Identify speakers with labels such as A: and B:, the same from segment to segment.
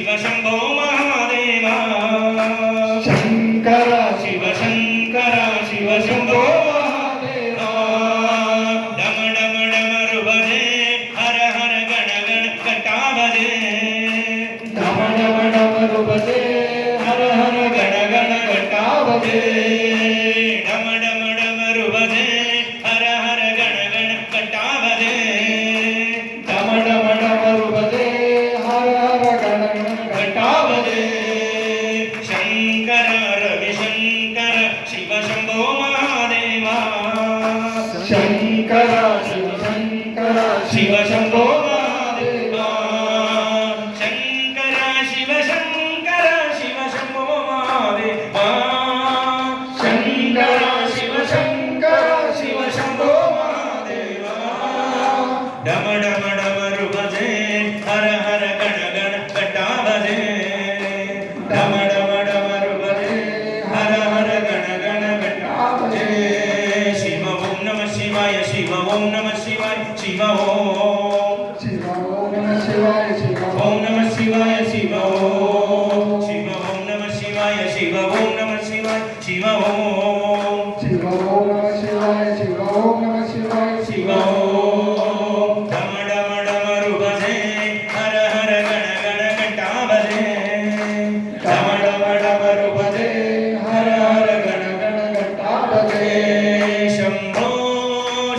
A: शिव शंभो महादेवा
B: शंकर
A: शिव शंकर शिव शंभो महादेवा डम डम डमरु बजे हर हर गण गण घंटा बजे
B: डम डम डमरु बजे हर हर गण गण घंटा बजे
A: डम डम डमरु बजे हर हर गण गण घंटा बजे
B: डम डम डमरु बजे हर हर गण गण घंटा बजे
A: शंकर रवि शंकर शिव शंभो महादेवा
B: शंकर शिव शंकर
A: शिव शंभो महादेवा शंकर शिव शंकर शिव शंभो महादेवा
B: शंकर शिव शंकर शिव शंभो महादेवा
A: डम डम डमरु बजे हर हर गण गण घंटा बजे डम डम डमरु बजे हर हर गण गण घंटा बजे शिव ओम नमः शिवाय शिव ओम नमः शिवाय शिव ओम
B: शिव ओम नमः शिवाय शिव
A: ओम नमः शिवाय शिव ओम शिव ओम नमः शिवाय शिव ओम नमः शिवाय शिव ओम
B: शिव ओम नमः शिवाय शिव ओम नमः शिवाय
A: शिव ओम डम डम डमरु बजे हर हर गण गण घंटा बजे डम डम डमरु बजे
B: हर हर गण गण घंटा बजे
A: शंभो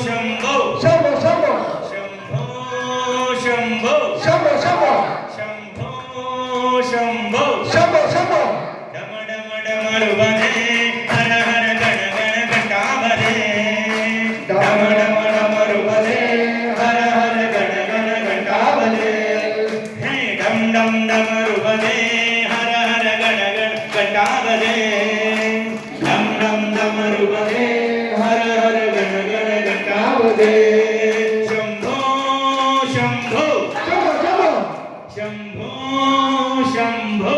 A: शंभो
B: शंभो शंभो
A: शंभो शंभो
B: शंभो शंभो
A: शंभो शंभो
B: शंभो शंभो
A: डम डम डमरु बजे हर हर गण गण घंटा बजे डम डम डमरु बजे हर हर गण गण घंटा बजे हे डम डम डमरु बजे हर हर गण गण घंटा बजे डम डम डमरु बजे हर हर गण गण घंटा बजे शंभो शंभो
B: शंभो शंभो
A: शंभो शंभो